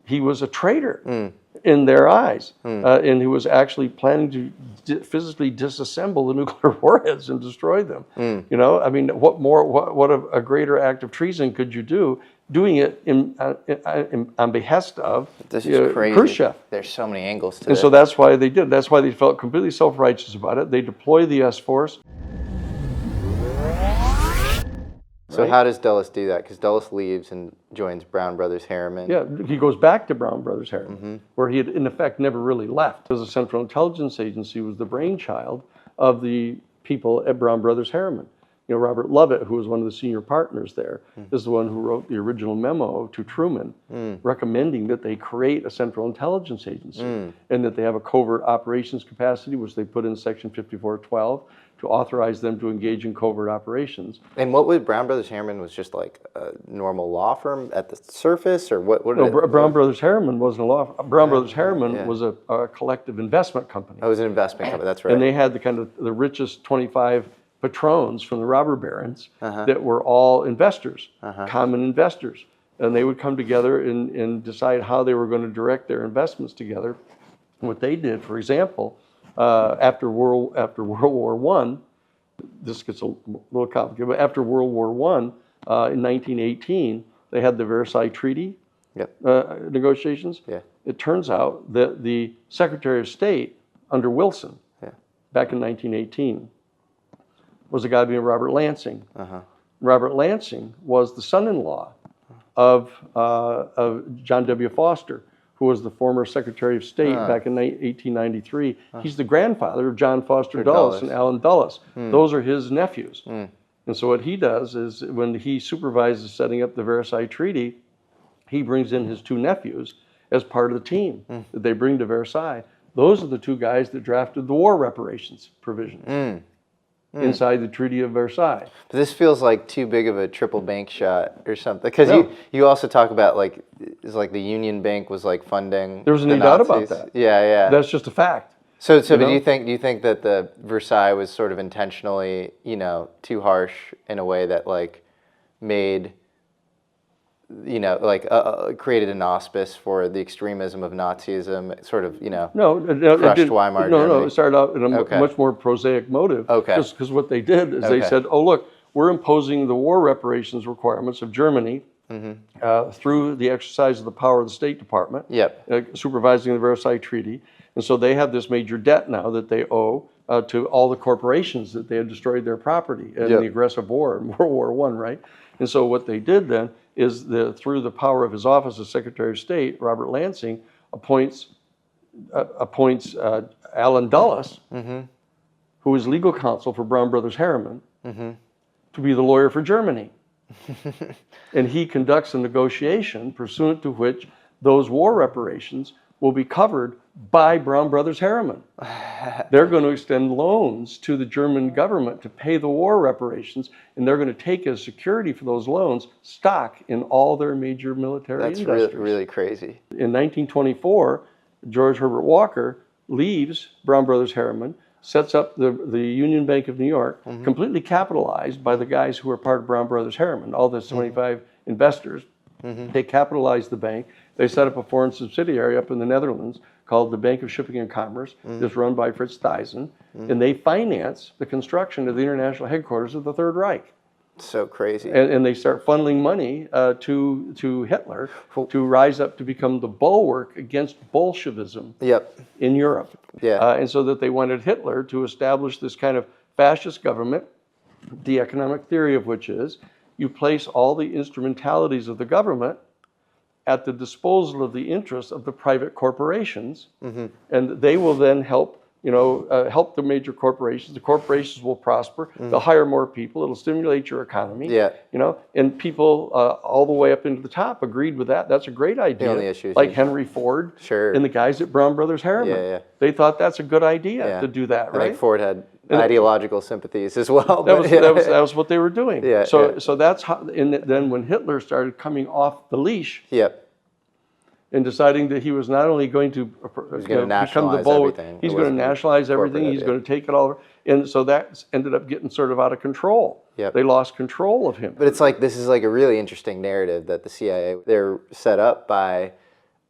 he was a traitor in their eyes, and he was actually planning to physically disassemble the nuclear warheads and destroy them. You know, I mean, what a greater act of treason could you do? Doing it on behest of Khrushchev. There's so many angles to it. And so that's why they did. That's why they felt completely self-righteous about it. They deploy the S-Force. So how does Dulles do that? Because Dulles leaves and joins Brown Brothers Harriman. Yeah, he goes back to Brown Brothers Harriman, where he had, in effect, never really left. Because the Central Intelligence Agency was the brainchild of the people at Brown Brothers Harriman. You know, Robert Lovett, who was one of the senior partners there, is the one who wrote the original memo to Truman recommending that they create a Central Intelligence Agency and that they have a covert operations capacity, which they put in Section 5412, to authorize them to engage in covert operations. And what was Brown Brothers Harriman was just like a normal law firm at the surface, or what? Brown Brothers Harriman wasn't a law firm. Brown Brothers Harriman was a collective investment company. Oh, it was an investment company, that's right. And they had the richest 25 patrons from the robber barons that were all investors, common investors. And they would come together and decide how they were going to direct their investments together. What they did, for example, after World War I, this gets a little complicated, but after World War I, in 1918, they had the Versailles Treaty negotiations. It turns out that the Secretary of State under Wilson, back in 1918, was a guy named Robert Lansing. Robert Lansing was the son-in-law of John W. Foster, who was the former Secretary of State back in 1893. He's the grandfather of John Foster Dulles and Allen Dulles. Those are his nephews. And so what he does is, when he supervises setting up the Versailles Treaty, he brings in his two nephews as part of the team that they bring to Versailles. Those are the two guys that drafted the war reparations provisions inside the Treaty of Versailles. But this feels like too big of a triple bank shot or something. Because you also talk about, like, it's like the Union Bank was like funding. There was no doubt about that. Yeah. That's just a fact. So but do you think that the Versailles was sort of intentionally, you know, too harsh in a way that, like, made, you know, like created an auspice for the extremism of Nazism, sort of, you know, crushed Weimar Germany? No, it started out in a much more prosaic motive. Because what they did is they said, oh, look, we're imposing the war reparations requirements of Germany through the exercise of the power of the State Department, supervising the Versailles Treaty. And so they have this major debt now that they owe to all the corporations that they had destroyed their property in the aggressive war in World War I, right? And so what they did then is, through the power of his office as Secretary of State, Robert Lansing appoints Allen Dulles, who is legal counsel for Brown Brothers Harriman, to be the lawyer for Germany. And he conducts a negotiation pursuant to which those war reparations will be covered by Brown Brothers Harriman. They're going to extend loans to the German government to pay the war reparations, and they're going to take as security for those loans stock in all their major military industries. That's really crazy. In 1924, George Herbert Walker leaves Brown Brothers Harriman, sets up the Union Bank of New York, completely capitalized by the guys who were part of Brown Brothers Harriman, all the 25 investors. They capitalized the bank. They set up a foreign subsidiary up in the Netherlands called the Bank of Shipping and Commerce, that's run by Fritz Thyssen, and they finance the construction of the international headquarters of the Third Reich. So crazy. And they start funneling money to Hitler to rise up to become the bulwark against Bolshevism in Europe. And so that they wanted Hitler to establish this kind of fascist government, the economic theory of which is you place all the instrumentalities of the government at the disposal of the interests of the private corporations, and they will then help help the major corporations. The corporations will prosper. They'll hire more people. It'll stimulate your economy. And people all the way up into the top agreed with that. That's a great idea. The only issue like Henry Ford and the guys at Brown Brothers Harriman. They thought that's a good idea to do that, right? I think Ford had ideological sympathies as well. That was what they were doing. So that's how. And then when Hitler started coming off the leash. And deciding that he was not only going to become the bulwark, he's going to nationalize everything, he's going to take it all over. And so that ended up getting sort of out of control. They lost control of him. But it's like, this is like a really interesting narrative that the CIA, they're set up by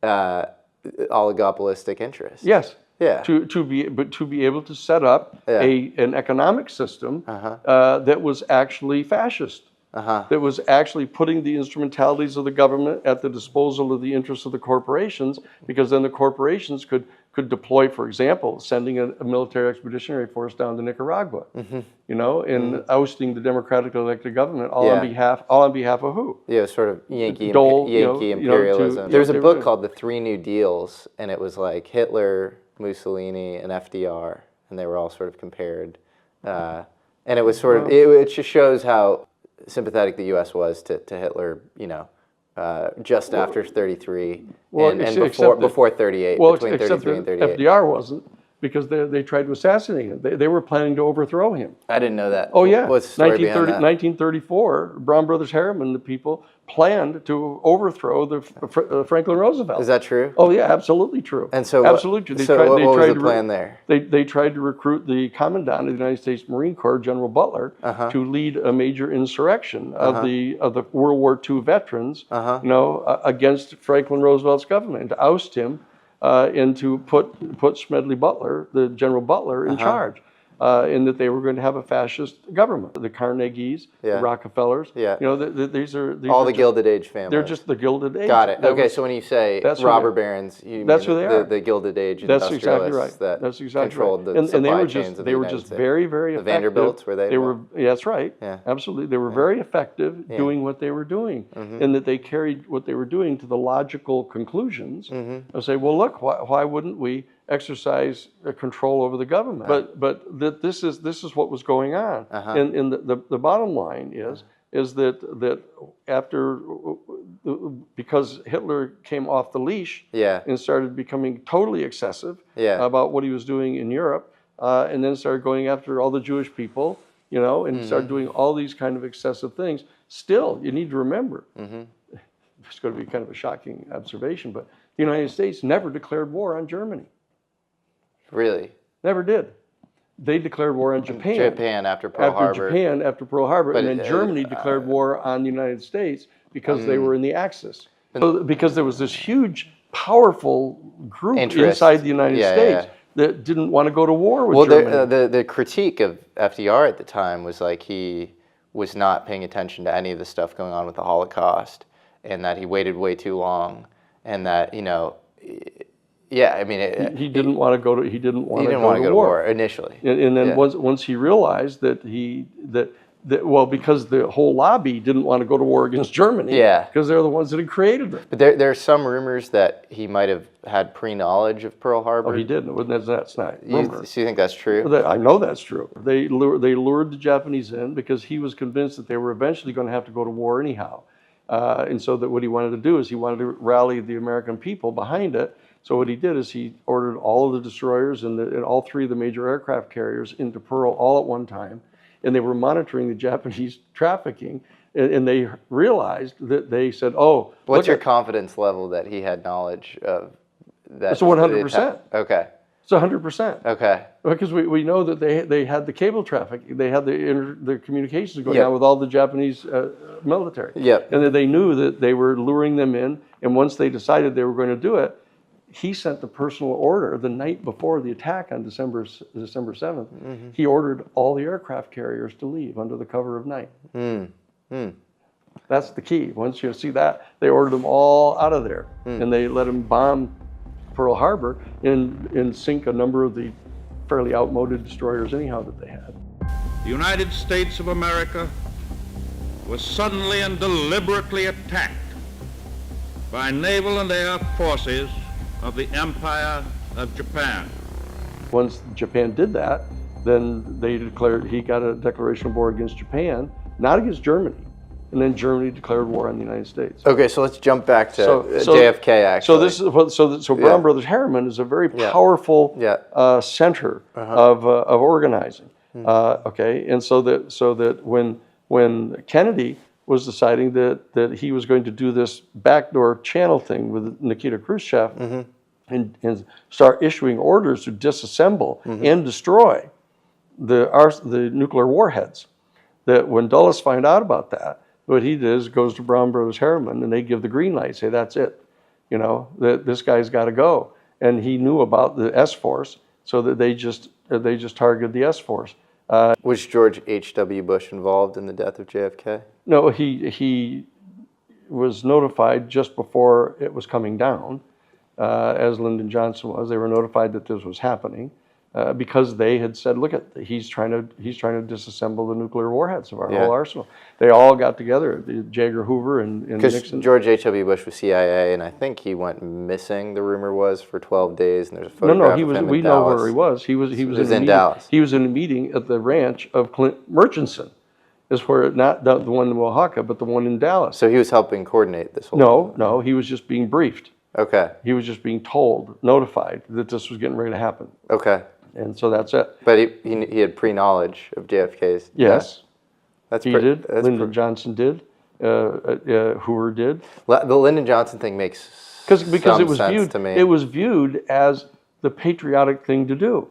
oligopolistic interests. Yes. Yeah. To be able to set up an economic system that was actually fascist. That was actually putting the instrumentalities of the government at the disposal of the interests of the corporations, because then the corporations could deploy, for example, sending a military expeditionary force down to Nicaragua, and ousting the democratically elected government, all on behalf of who? Yeah, sort of Yankee imperialism. There's a book called The Three New Deals, and it was like Hitler, Mussolini, and FDR, and they were all sort of compared. And it was sort of, it just shows how sympathetic the U.S. was to Hitler, just after 33 and before 38, between 33 and 38. FDR wasn't, because they tried to assassinate him. They were planning to overthrow him. I didn't know that. Oh, yeah. What's the story behind that? 1934, Brown Brothers Harriman, the people, planned to overthrow Franklin Roosevelt. Is that true? Oh, yeah, absolutely true. And so absolutely true. What was the plan there? They tried to recruit the commandant of the United States Marine Corps, General Butler, to lead a major insurrection of the World War II veterans, against Franklin Roosevelt's government, to oust him and to put Smedley Butler, the General Butler, in charge. In that they were going to have a fascist government. The Carnegies, the Rockefellers, these are all the Gilded Age families. They're just the Gilded Age. Got it. Okay, so when you say robber barons, you that's mean who they are. The Gilded Age That's industrialists exactly right. that That's exactly controlled right. the supply chains of the They were United just States. very, very effective. The Vanderbilts, were they? They were. Yeah, that's right. Yeah. Absolutely. They were very effective doing what they were doing, and that they carried what they were doing to the logical conclusions of say, well, look, why wouldn't we exercise control over the government? But that this is what was going on, and the bottom line is that after, because Hitler came off the leash and started becoming totally excessive about what he was doing in Europe, and then started going after all the Jewish people, and started doing all these kind of excessive things. Still, you need to remember, it's going to be kind of a shocking observation, but the United States never declared war on Germany. Really? Never did. They declared war on Japan. Japan after Pearl Harbor. Japan after Pearl Harbor, and then Germany declared war on the United States because they were in the Axis. Because there was this huge, powerful group inside the United States that didn't want to go to war with Germany. The critique of FDR at the time was like he was not paying attention to any of the stuff going on with the Holocaust, and that he waited way too long, and that yeah, I mean, he didn't want to go to. He didn't want to go to war initially. And then once he realized that because the whole lobby didn't want to go to war against Germany, because they're the ones that had created them. But there are some rumors that he might have had pre-knowledge of Pearl Harbor. Oh, he didn't. That's not rumor. So you think that's true? I know that's true. They lured the Japanese in because he was convinced that they were eventually going to have to go to war anyhow, and so that what he wanted to do is he wanted to rally the American people behind it. So what he did is he ordered all of the destroyers and all three of the major aircraft carriers into Pearl all at one time, and they were monitoring the Japanese trafficking, and they realized that they said, "Oh, what's your confidence level that he had knowledge of that?" It's 100%. Okay. It's 100%. Okay. Because we know that they had the cable traffic, they had the communications going on with all the Japanese military. Yep. And that they knew that they were luring them in, and once they decided they were going to do it, he sent the personal order the night before the attack on December 7th. He ordered all the aircraft carriers to leave under the cover of night. That's the key. Once you see that, they ordered them all out of there, and they let them bomb Pearl Harbor and sink a number of the fairly outmoded destroyers anyhow that they had. The United States of America was suddenly and deliberately attacked by naval and air forces of the Empire of Japan. Once Japan did that, then he got a declaration of war against Japan, not against Germany. And then Germany declared war on the United States. Okay, so let's jump back to JFK. Actually, so Brown Brothers Harriman is a very powerful center of organizing. Okay, and so that when Kennedy was deciding that he was going to do this backdoor channel thing with Nikita Khrushchev and start issuing orders to disassemble and destroy the nuclear warheads, that when Dulles found out about that, what he does goes to Brown Brothers Harriman, and they give the green light, say that's it. that this guy's got to go. And he knew about the S force, so that they just targeted the S force. Was George H.W. Bush involved in the death of JFK? No, he was notified just before it was coming down, as Lyndon Johnson was. They were notified that this was happening because they had said, "Look, he's trying to disassemble the nuclear warheads of our whole arsenal." They all got together, J. Edgar Hoover and Because Nixon. George H.W. Bush was CIA, and I think he went missing. The rumor was for 12 days, and there's a photograph of him in Dallas. We know where he was. He was in Dallas. He was in a meeting at the ranch of Clint Murchison. Is where not the one in Oaxaca, but the one in Dallas. So he was helping coordinate this whole thing? No, he was just being briefed. Okay. He was just being told, notified that this was getting ready to happen. Okay. And so that's it. But he had pre-knowledge of JFK's Yes. Death. He did. Lyndon Johnson did. Hoover did. The Lyndon Johnson thing makes Because it was sense viewed to me. it was viewed as the patriotic thing to do.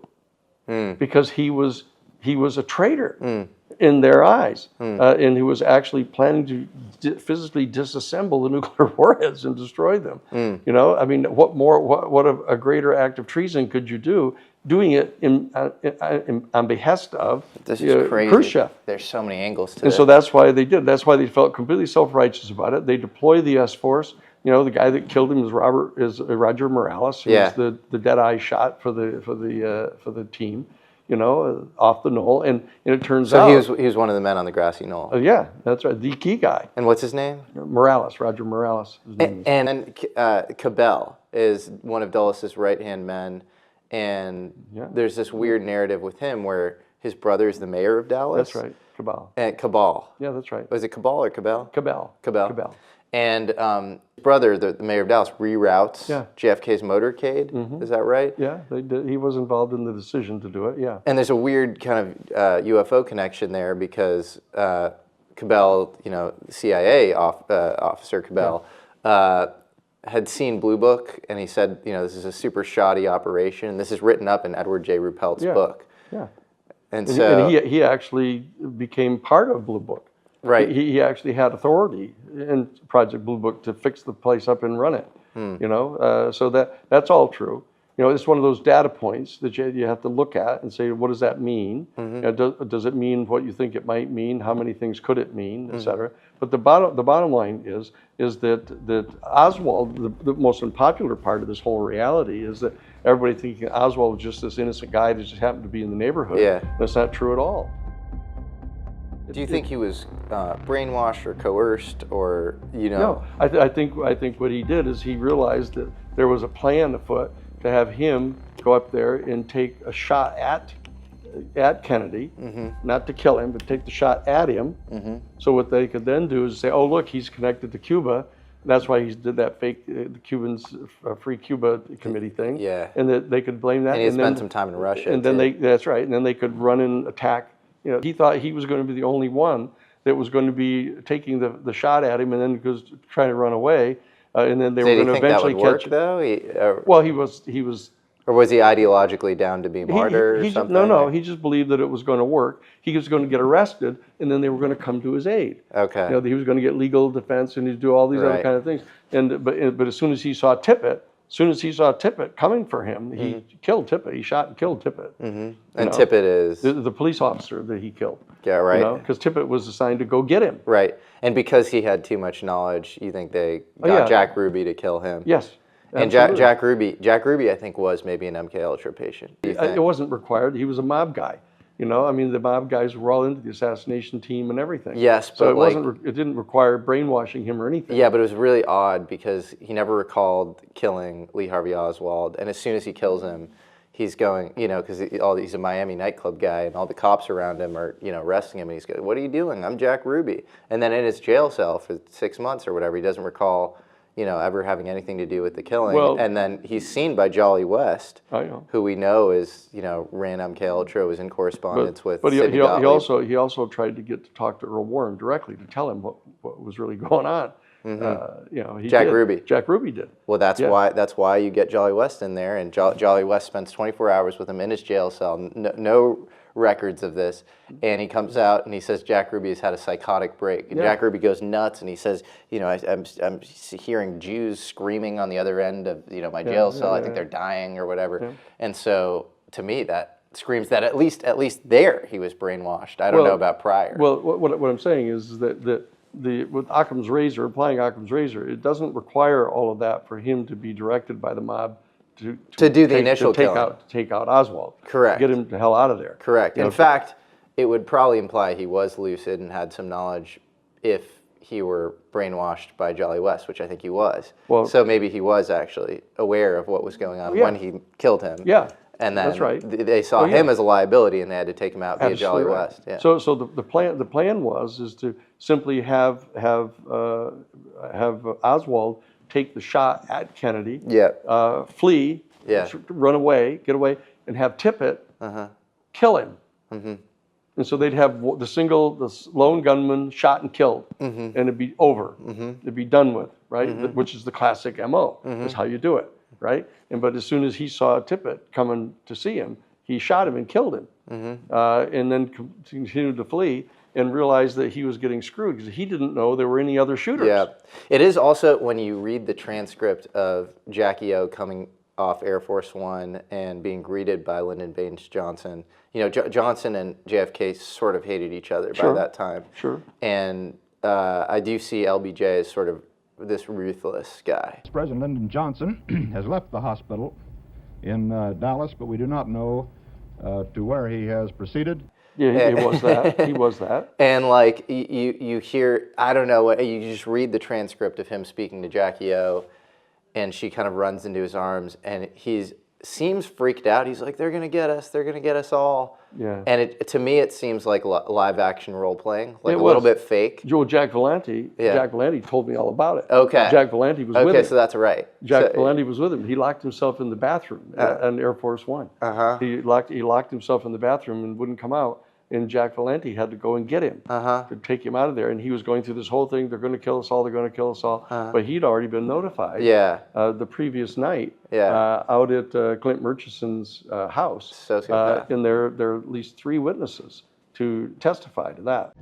Because he was a traitor in their eyes, and he was actually planning to physically disassemble the nuclear warheads and destroy them. I mean, what a greater act of treason could you do? Doing it on behest of This is crazy. Khrushchev. There's so many angles to And it. so that's why they did. That's why they felt completely self-righteous about it. They deployed the S force. The guy that killed him is Roger Morales, who was the dead-eye shot for the team. Off the knoll, and it turns out he was one of the men on the grassy knoll. Yeah, that's right, the key guy. And what's his name? Morales, Roger Morales. His name is. And then Cabell is one of Dulles' right-hand men, and there's this weird narrative with him where his brother is the mayor of Dallas. That's right, Cabal. And Cabal. Yeah, that's right. Was it Cabal or Cabell? Cabal. Cabell. And his brother, the mayor of Dallas, reroutes JFK's motorcade. Is that right? Yeah, they did. He was involved in the decision to do it. Yeah. And there's a weird kind of UFO connection there because Cabell, CIA officer Cabell, had seen Blue Book, and he said, this is a super shoddy operation. This is written up in Edward J. Ruppelt's book. Yeah. And so he actually became part of Blue Book. Right. He actually had authority in Project Blue Book to fix the place up and run it. So that's all true. It's one of those data points that you have to look at and say, what does that mean? Does it mean what you think it might mean? How many things could it mean, et cetera? But the bottom line is that Oswald, the most unpopular part of this whole reality is that everybody thinking Oswald was just this innocent guy that just happened to be in the neighborhood. Yeah. That's not true at all. Do you think he was brainwashed or coerced, or No, I think what he did is he realized that there was a plan afoot to have him go up there and take a shot at Kennedy, not to kill him, but take the shot at him. So what they could then do is say, "Oh, look, he's connected to Cuba." That's why he did that fake the Cubans Free Cuba Committee thing. Yeah. And that they could blame that. And he spent some time in Russia. And then that's right. And then they could run and attack. He thought he was going to be the only one that was going to be taking the shot at him, and then goes trying to run away, and then they were going to eventually catch him. Though? Well, he was. Or was he ideologically down to be martyr or something? No. He just believed that it was going to work. He was going to get arrested, and then they were going to come to his aid. Okay. He was going to get legal defense, and he'd do all these other kind of things. But as soon as he saw Tippit coming for him, he killed Tippit. He shot and killed Tippit. And Tippit is the police officer that he killed. Yeah, right. Because Tippit was assigned to go get him. Right. And because he had too much knowledge, you think they got Jack Ruby to kill him? Yes. And Jack Ruby, I think, was maybe an MK Ultra patient. It wasn't required. He was a mob guy. The mob guys were all into the assassination team and everything. Yes, but so it didn't require brainwashing him or anything. Yeah, but it was really odd because he never recalled killing Lee Harvey Oswald, and as soon as he kills him, he's going, because he's a Miami nightclub guy, and all the cops around him are, arresting him, and he's going, "What are you doing? I'm Jack Ruby." And then in his jail cell for 6 months or whatever, he doesn't recall ever having anything to do with the killing. Well, and then he's seen by Jolly West, I know. who we know is, ran MK Ultra, was in correspondence with But Sidney he Gottlieb. also tried to get to talk to Earl Warren directly to tell him what was really going on. Jack Ruby. Jack Ruby did. Well, that's why you get Jolly West in there, and Jolly West spends 24 hours with him in his jail cell. No records of this, and he comes out and he says Jack Ruby has had a psychotic break, and Jack Ruby goes nuts, and he says, you know, I'm hearing Jews screaming on the other end of, you know, my jail cell. I think they're dying or whatever, and so to me that screams that at least there he was brainwashed. I don't know about prior. Well, what I'm saying is that with Occam's razor, applying Occam's razor, it doesn't require all of that for him to be directed by the mob to do the initial killing. take out Oswald. Correct. Get him the hell out of there. Correct. In fact, it would probably imply he was lucid and had some knowledge if he were brainwashed by Jolly West, which I think he was. Well, so maybe he was actually aware of what was going on when he killed him. Yeah. And then that's right. They saw him as a liability, and they had to take him out via Jolly West. Yeah. So the plan was to simply have Oswald take the shot at Kennedy, flee, run away, get away, and have Tippit kill him. And so they'd have the lone gunman shot and killed, and it'd be over. It'd be done with, right? Which is the classic MO. Is how you do it, right? But as soon as he saw Tippit coming to see him, he shot him and killed him, and then continued to flee and realized that he was getting screwed because he didn't know there were any other shooters. Yeah, it is also when you read the transcript of Jackie O coming off Air Force One and being greeted by Lyndon Baines Johnson. You know, Johnson and JFK sort of hated each other by that time. Sure. And I do see LBJ as sort of this ruthless guy. President Lyndon Johnson has left the hospital in Dallas, but we do not know to where he has proceeded. Yeah, he was that. He was that. And like you hear, I don't know, you just read the transcript of him speaking to Jackie O, and she kind of runs into his arms, and seems freaked out. He's like, "They're gonna get us. They're gonna get us all." Yeah. And to me, it seems like live action role playing, like a little bit fake. Jack Valenti. Yeah. Jack Valenti told me all about it. Okay. Jack Valenti was with him. Okay, so that's right. Jack Valenti was with him. He locked himself in the bathroom on Air Force One. He locked himself in the bathroom and wouldn't come out. And Jack Valenti had to go and get him to take him out of there. And he was going through this whole thing. They're going to kill us all. They're going to kill us all. But he'd already been notified the previous night out at Clint Murchison's house. And there are at least 3 witnesses to testify to that.